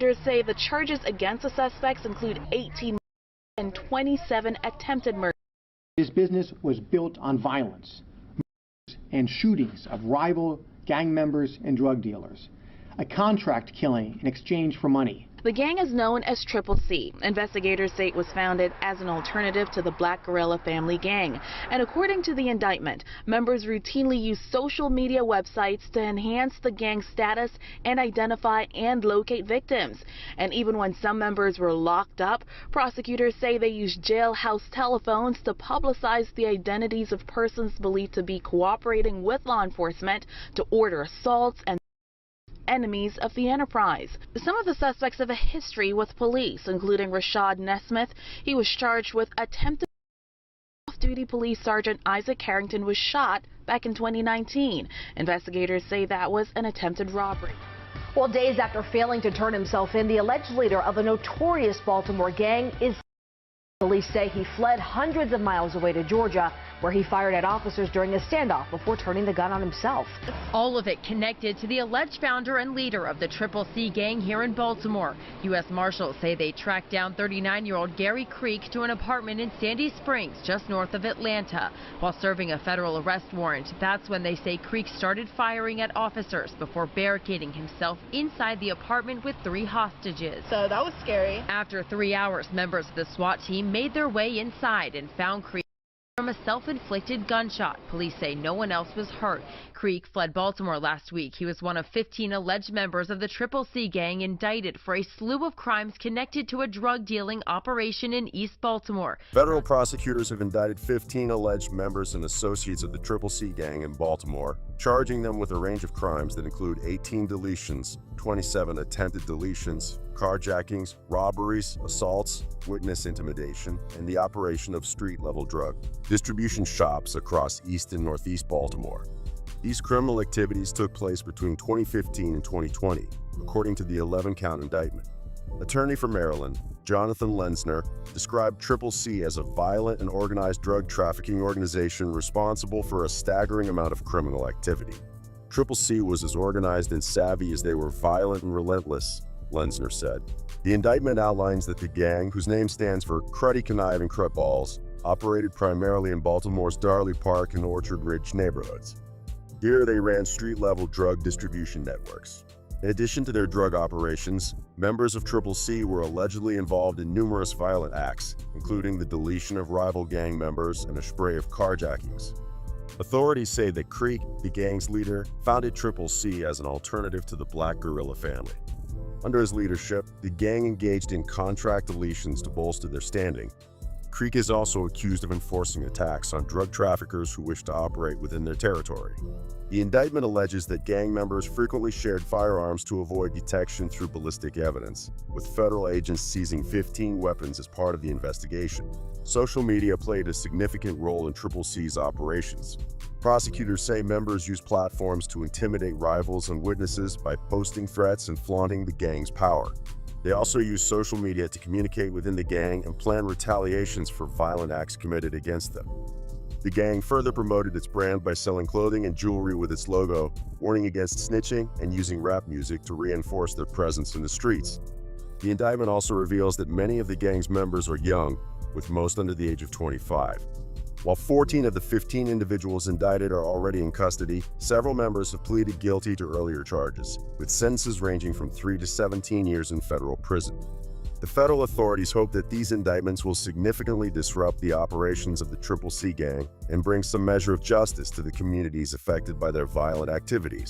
Prosecutors say the charges against the suspects include 18 and 27 attempted murders. His business was built on violence and shootings of rival gang members and drug dealers, a contract killing in exchange for money. The gang is known as Triple C. Investigators say it was founded as an alternative to the Black Guerrilla family gang. And according to the indictment, members routinely use social media websites to enhance the gang's status and identify and locate victims. And even when some members were locked up, prosecutors say they used jailhouse telephones to publicize the identities of persons believed to be cooperating with law enforcement to order assaults and enemies of the enterprise. Some of the suspects have a history with police, including Rashad Nesmith. He was charged with attempted off-duty police sergeant Isaac Harrington was shot back in 2019. Investigators say that was an attempted robbery. Well, days after failing to turn himself in, the alleged leader of a notorious Baltimore gang is. Police say he fled hundreds of miles away to Georgia, where he fired at officers during a standoff before turning the gun on himself. All of it connected to the alleged founder and leader of the Triple C gang here in Baltimore. U.S. Marshals say they tracked down 39-year-old Gary Creek to an apartment in Sandy Springs, just north of Atlanta. While serving a federal arrest warrant, that's when they say Creek started firing at officers before barricading himself inside the apartment with 3 hostages. So that was scary. After 3 hours, members of the SWAT team made their way inside and found Creek from a self-inflicted gunshot. Police say no one else was hurt. Creek fled Baltimore last week. He was one of 15 alleged members of the Triple C gang indicted for a slew of crimes connected to a drug dealing operation in East Baltimore. Federal prosecutors have indicted 15 alleged members and associates of the Triple C gang in Baltimore, charging them with a range of crimes that include 18 deletions, 27 attempted deletions, carjackings, robberies, assaults, witness intimidation, and the operation of street-level drug distribution shops across East and Northeast Baltimore. These criminal activities took place between 2015 and 2020, according to the 11-count indictment. Attorney for Maryland, Jonathan Lenzner, described Triple C as a violent and organized drug trafficking organization responsible for a staggering amount of criminal activity. Triple C was as organized and savvy as they were violent and relentless, Lenzner said. The indictment outlines that the gang, whose name stands for Cruddy Conniving Crutballs, operated primarily in Baltimore's Darley Park and Orchard Ridge neighborhoods. Here they ran street-level drug distribution networks. In addition to their drug operations, members of Triple C were allegedly involved in numerous violent acts, including the deletion of rival gang members and a spray of carjackings. Authorities say that Creek, the gang's leader, founded Triple C as an alternative to the Black Guerrilla family. Under his leadership, the gang engaged in contract deletions to bolster their standing. Creek is also accused of enforcing attacks on drug traffickers who wish to operate within their territory. The indictment alleges that gang members frequently shared firearms to avoid detection through ballistic evidence, with federal agents seizing 15 weapons as part of the investigation. Social media played a significant role in Triple C's operations. Prosecutors say members used platforms to intimidate rivals and witnesses by posting threats and flaunting the gang's power. They also used social media to communicate within the gang and plan retaliations for violent acts committed against them. The gang further promoted its brand by selling clothing and jewelry with its logo, warning against snitching and using rap music to reinforce their presence in the streets. The indictment also reveals that many of the gang's members are young, with most under the age of 25. While 14 of the 15 individuals indicted are already in custody, several members have pleaded guilty to earlier charges, with sentences ranging from 3 to 17 years in federal prison. The federal authorities hope that these indictments will significantly disrupt the operations of the Triple C gang and bring some measure of justice to the communities affected by their violent activities.